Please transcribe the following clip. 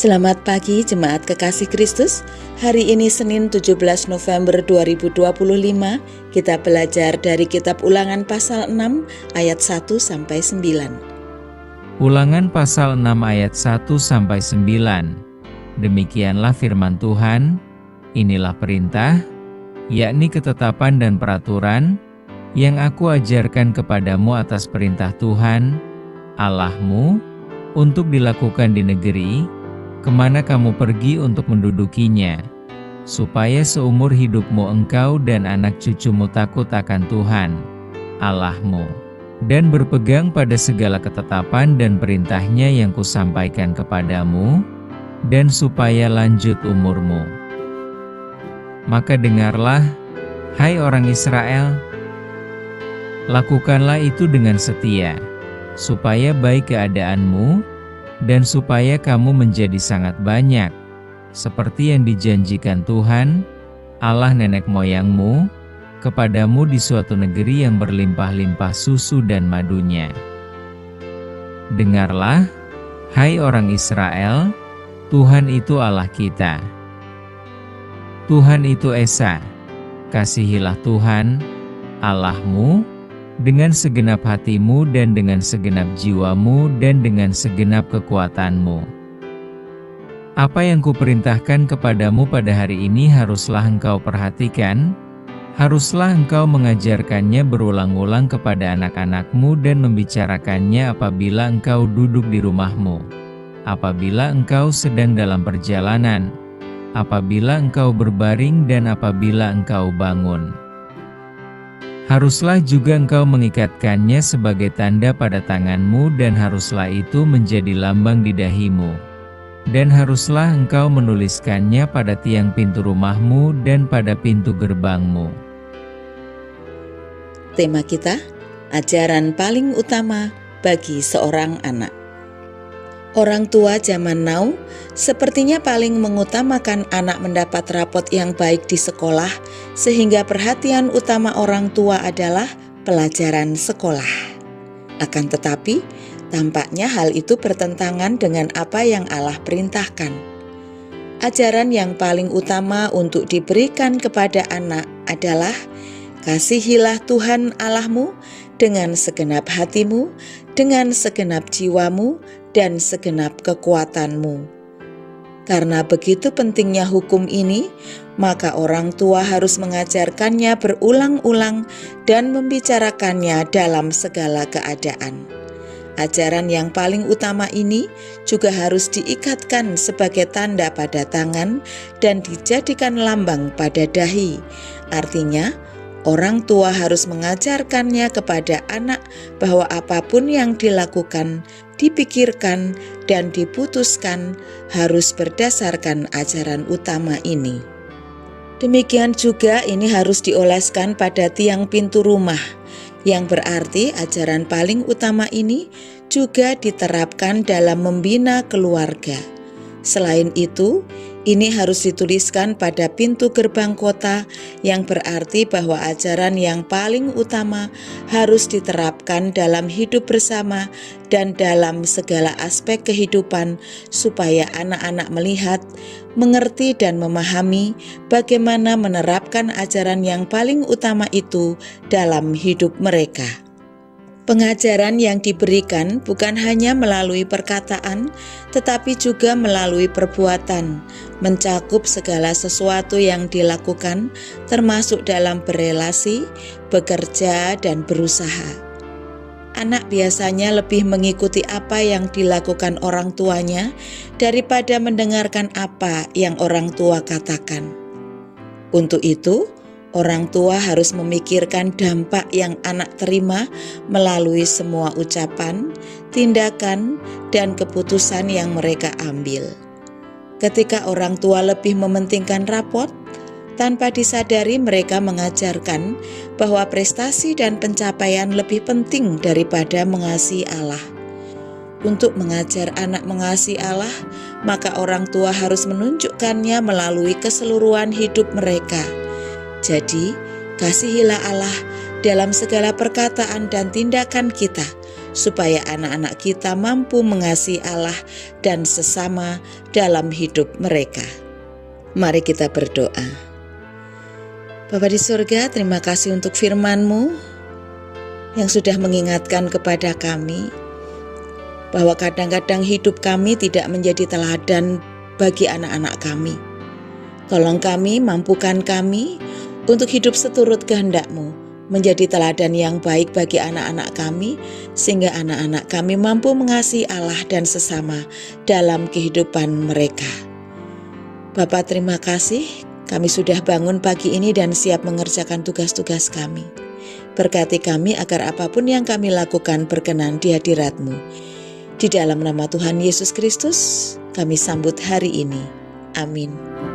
Selamat pagi Jemaat Kekasih Kristus. Hari ini Senin 17 November 2025. Kita belajar dari kitab Ulangan pasal 6 ayat 1 sampai 9. Ulangan pasal 6 ayat 1 sampai 9. Demikianlah firman Tuhan. Inilah perintah, yakni ketetapan dan peraturan yang aku ajarkan kepadamu atas perintah Tuhan Allahmu untuk dilakukan di negeri kemana kamu pergi untuk mendudukinya, supaya seumur hidupmu engkau dan anak cucumu takut akan Tuhan, Allahmu, dan berpegang pada segala ketetapan dan perintahnya yang kusampaikan kepadamu, dan supaya lanjut umurmu. Maka dengarlah, hai orang Israel, lakukanlah itu dengan setia, supaya baik keadaanmu, dan supaya kamu menjadi sangat banyak, seperti yang dijanjikan Tuhan, Allah nenek moyangmu, kepadamu di suatu negeri yang berlimpah-limpah susu dan madunya. Dengarlah, hai orang Israel, Tuhan itu Allah kita. Tuhan itu Esa, kasihilah Tuhan, Allahmu, dengan segenap hatimu dan dengan segenap jiwamu dan dengan segenap kekuatanmu. Apa yang kuperintahkan kepadamu pada hari ini haruslah engkau perhatikan, haruslah engkau mengajarkannya berulang-ulang kepada anak-anakmu dan membicarakannya apabila engkau duduk di rumahmu, apabila engkau sedang dalam perjalanan, apabila engkau berbaring dan apabila engkau bangun. Haruslah juga engkau mengikatkannya sebagai tanda pada tanganmu dan haruslah itu menjadi lambang di dahimu. Dan haruslah engkau menuliskannya pada tiang pintu rumahmu dan pada pintu gerbangmu. Tema kita, ajaran paling utama bagi seorang anak. Orang tua zaman now sepertinya paling mengutamakan anak mendapat rapot yang baik di sekolah, sehingga perhatian utama orang tua adalah pelajaran sekolah. Akan tetapi, tampaknya hal itu bertentangan dengan apa yang Allah perintahkan. Ajaran yang paling utama untuk diberikan kepada anak adalah kasihilah Tuhan Allahmu dengan segenap hatimu, dengan segenap jiwamu, dan segenap kekuatanmu. Karena begitu pentingnya hukum ini, maka orang tua harus mengajarkannya berulang-ulang dan membicarakannya dalam segala keadaan. Ajaran yang paling utama ini juga harus diikatkan sebagai tanda pada tangan dan dijadikan lambang pada dahi. Artinya, orang tua harus mengajarkannya kepada anak bahwa apapun yang dilakukan, dipikirkan, dan diputuskan harus berdasarkan ajaran utama ini. Demikian juga ini harus dioleskan pada tiang pintu rumah, yang berarti ajaran paling utama ini juga diterapkan dalam membina keluarga. Selain itu, ini harus dituliskan pada pintu gerbang kota, yang berarti bahwa ajaran yang paling utama harus diterapkan dalam hidup bersama dan dalam segala aspek kehidupan, supaya anak-anak melihat, mengerti dan memahami bagaimana menerapkan ajaran yang paling utama itu dalam hidup mereka. Pengajaran yang diberikan bukan hanya melalui perkataan, tetapi juga melalui perbuatan, mencakup segala sesuatu yang dilakukan, termasuk dalam berelasi, bekerja, dan berusaha. Anak biasanya lebih mengikuti apa yang dilakukan orang tuanya daripada mendengarkan apa yang orang tua katakan. Untuk itu, orang tua harus memikirkan dampak yang anak terima melalui semua ucapan, tindakan, dan keputusan yang mereka ambil. Ketika orang tua lebih mementingkan rapot, tanpa disadari mereka mengajarkan bahwa prestasi dan pencapaian lebih penting daripada mengasihi Allah. Untuk mengajar anak mengasihi Allah, maka orang tua harus menunjukkannya melalui keseluruhan hidup mereka. Jadi, kasihilah Allah dalam segala perkataan dan tindakan kita, supaya anak-anak kita mampu mengasihi Allah dan sesama dalam hidup mereka. Mari kita berdoa. Bapa di surga, terima kasih untuk firman-Mu yang sudah mengingatkan kepada kami bahwa kadang-kadang hidup kami tidak menjadi teladan bagi anak-anak kami. Tolong kami, mampukan kami untuk hidup seturut kehendak-Mu, menjadi teladan yang baik bagi anak-anak kami, sehingga anak-anak kami mampu mengasihi Allah dan sesama dalam kehidupan mereka. Bapa, terima kasih, kami sudah bangun pagi ini dan siap mengerjakan tugas-tugas kami. Berkati kami agar apapun yang kami lakukan berkenan di hadirat-Mu. Di dalam nama Tuhan Yesus Kristus, kami sambut hari ini. Amin.